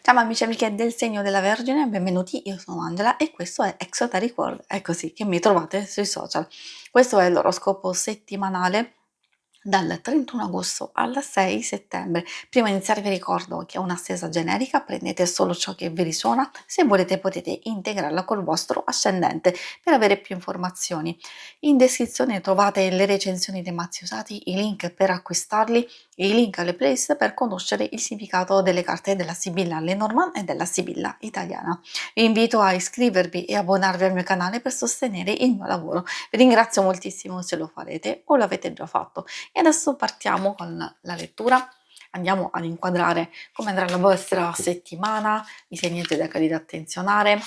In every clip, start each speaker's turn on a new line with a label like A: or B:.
A: Ciao amici e amiche del segno della Vergine, benvenuti, io sono Angela e questo è Exoteric World, è così che mi trovate sui social. Questo è l'oroscopo settimanale dal 31 agosto al 6 settembre. Prima di iniziare vi ricordo che è una stesa generica, prendete solo ciò che vi risuona, se volete potete integrarla col vostro ascendente per avere più informazioni. In descrizione trovate le recensioni dei mazzi usati, i link per acquistarli e i link alle playlist per conoscere il significato delle carte della Sibilla Lenormand e della Sibilla italiana. Vi invito a iscrivervi e abbonarvi al mio canale per sostenere il mio lavoro. Vi ringrazio moltissimo se lo farete o l'avete già fatto. E adesso partiamo con la lettura. Andiamo ad inquadrare come andrà la vostra settimana, i segni zodiacali da attenzionare.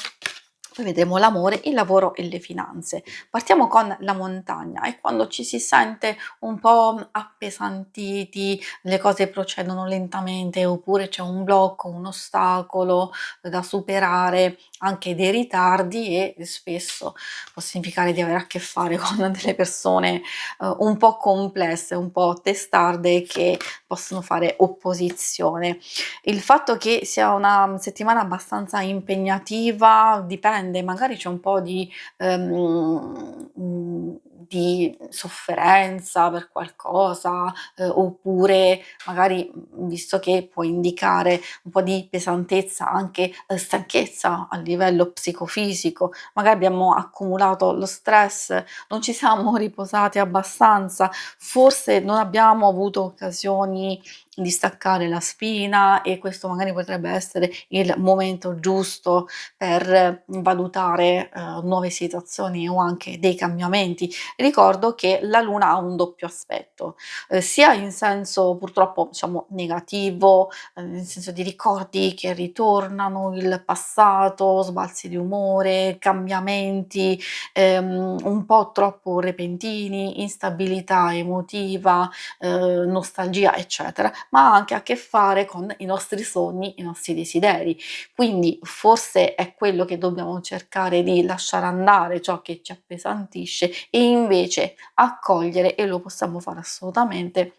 A: Poi vedremo l'amore, il lavoro e le finanze. Partiamo con la montagna e quando ci si sente un po' appesantiti, le cose procedono lentamente oppure c'è un blocco, un ostacolo da superare, anche dei ritardi e spesso può significare di avere a che fare con delle persone un po' complesse, un po' testarde che possono fare opposizione. Il fatto che sia una settimana abbastanza impegnativa dipende, magari c'è un po' di sofferenza per qualcosa, oppure magari, visto che può indicare un po' di pesantezza, anche stanchezza a livello psicofisico, magari abbiamo accumulato lo stress, non ci siamo riposati abbastanza, forse non abbiamo avuto occasioni di staccare la spina e questo magari potrebbe essere il momento giusto per valutare nuove situazioni o anche dei cambiamenti. Ricordo che la luna ha un doppio aspetto, sia in senso purtroppo diciamo negativo, nel senso di ricordi che ritornano, il passato, sbalzi di umore, cambiamenti un po' troppo repentini, instabilità emotiva, nostalgia, eccetera, ma ha anche a che fare con i nostri sogni, i nostri desideri. Quindi forse è quello che dobbiamo cercare di lasciare andare, ciò che ci appesantisce e invece accogliere, e lo possiamo fare assolutamente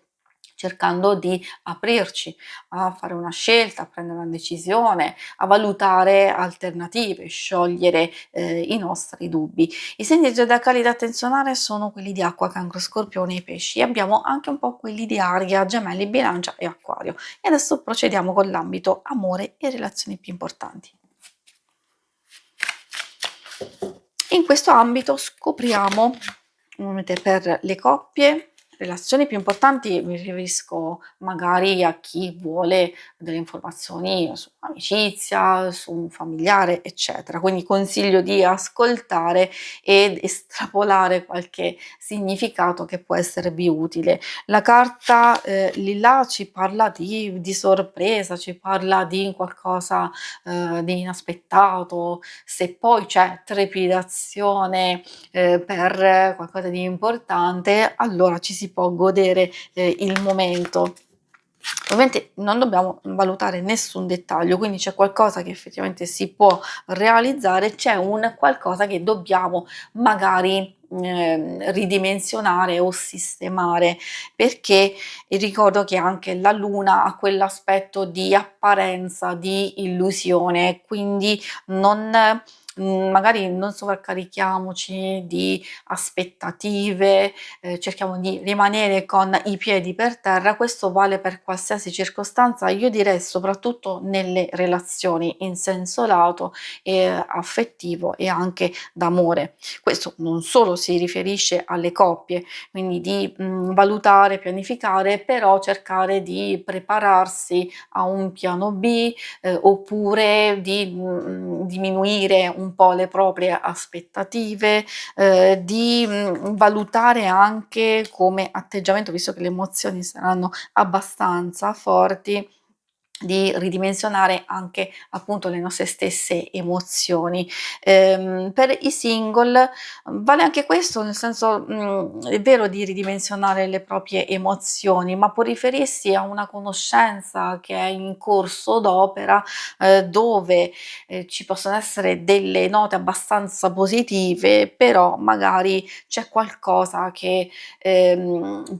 A: cercando di aprirci a fare una scelta, a prendere una decisione, a valutare alternative, sciogliere i nostri dubbi. I segni zodiacali da attenzionare sono quelli di acqua, cancro, scorpione e pesci. Abbiamo anche un po' quelli di aria, gemelli, bilancia e acquario. E adesso procediamo con l'ambito amore e relazioni più importanti. In questo ambito scopriamo per le coppie, relazioni più importanti, mi riferisco magari a chi vuole delle informazioni su un'amicizia, su un familiare, eccetera. Quindi consiglio di ascoltare ed estrapolare qualche significato che può esservi utile. La carta lilla ci parla di sorpresa, ci parla di qualcosa di inaspettato, se poi c'è trepidazione per qualcosa di importante, allora ci si può godere il momento. Ovviamente non dobbiamo valutare nessun dettaglio, quindi c'è qualcosa che effettivamente si può realizzare, c'è un qualcosa che dobbiamo magari ridimensionare o sistemare, perché ricordo che anche la luna ha quell'aspetto di apparenza, di illusione, quindi non magari non sovraccarichiamoci di aspettative, cerchiamo di rimanere con i piedi per terra. Questo vale per qualsiasi circostanza, io direi soprattutto nelle relazioni in senso lato, affettivo e anche d'amore. Questo non solo si riferisce alle coppie, quindi di valutare, pianificare, però cercare di prepararsi a un piano B, oppure di diminuire un po' le proprie aspettative, di valutare anche come atteggiamento, visto che le emozioni saranno abbastanza forti, di ridimensionare anche appunto le nostre stesse emozioni. Per i single vale anche questo, nel senso, è vero di ridimensionare le proprie emozioni, ma può riferirsi a una conoscenza che è in corso d'opera, dove, ci possono essere delle note abbastanza positive, però magari c'è qualcosa che,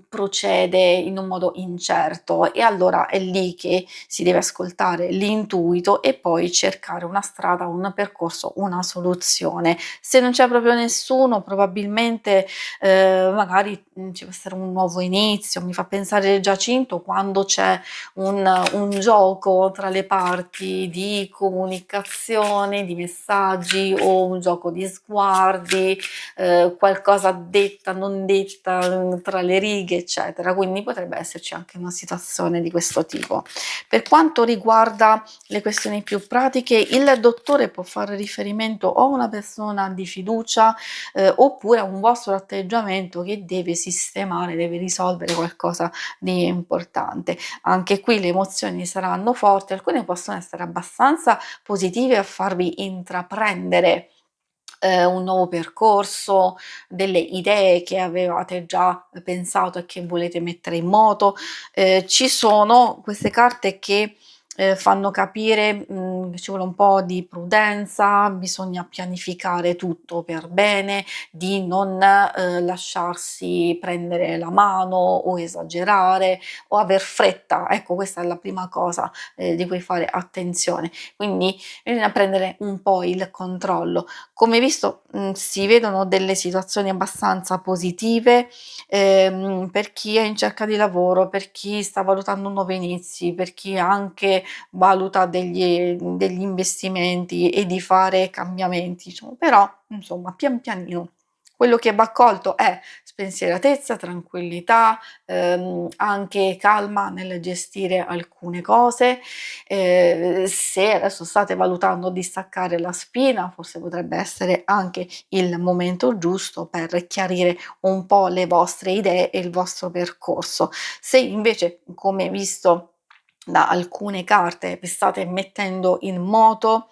A: procede in un modo incerto e allora è lì che si deve ascoltare l'intuito e poi cercare una strada, un percorso, una soluzione. Se non c'è proprio nessuno, probabilmente, magari, ci può essere un nuovo inizio. Mi fa pensare il Giacinto quando c'è un gioco tra le parti di comunicazione, di messaggi o un gioco di sguardi, qualcosa detta, non detta, tra le righe, eccetera. Quindi potrebbe esserci anche una situazione di questo tipo. Per quanto riguarda le questioni più pratiche, il dottore può fare riferimento o a una persona di fiducia, oppure a un vostro atteggiamento che deve sistemare, deve risolvere qualcosa di importante. Anche qui le emozioni saranno forti, alcune possono essere abbastanza positive a farvi intraprendere un nuovo percorso, delle idee che avevate già pensato e che volete mettere in moto. Ci sono queste carte che, fanno capire, che ci vuole un po' di prudenza, bisogna pianificare tutto per bene, di non, lasciarsi prendere la mano o esagerare o aver fretta. Ecco, questa è la prima cosa, di cui fare attenzione. Quindi bisogna prendere un po' il controllo. Come visto, si vedono delle situazioni abbastanza positive, per chi è in cerca di lavoro, per chi sta valutando nuovi inizi, per chi anche valuta degli investimenti e di fare cambiamenti, diciamo. Però, insomma, pian pianino. Quello che va colto è spensieratezza, tranquillità, anche calma nel gestire alcune cose. Se adesso state valutando di staccare la spina, forse potrebbe essere anche il momento giusto per chiarire un po' le vostre idee e il vostro percorso. Se invece, come visto da alcune carte, vi state mettendo in moto,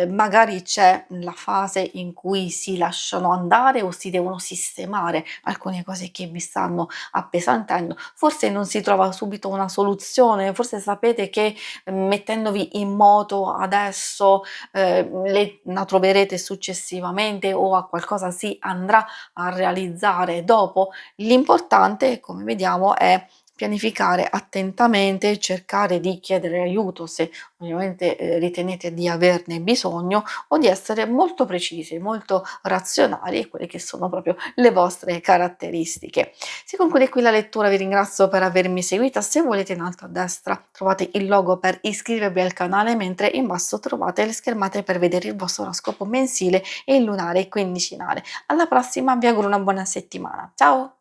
A: magari c'è la fase in cui si lasciano andare o si devono sistemare alcune cose che vi stanno appesantendo, forse non si trova subito una soluzione, forse sapete che mettendovi in moto adesso, la troverete successivamente o a qualcosa si andrà a realizzare dopo. L'importante, come vediamo, è pianificare attentamente, cercare di chiedere aiuto se ovviamente, ritenete di averne bisogno o di essere molto precisi, molto razionali e quelle che sono proprio le vostre caratteristiche. Si conclude qui la lettura, vi ringrazio per avermi seguita. Se volete in alto a destra trovate il logo per iscrivervi al canale, mentre in basso trovate le schermate per vedere il vostro oroscopo mensile e il lunare quindicinale. Alla prossima, vi auguro una buona settimana. Ciao!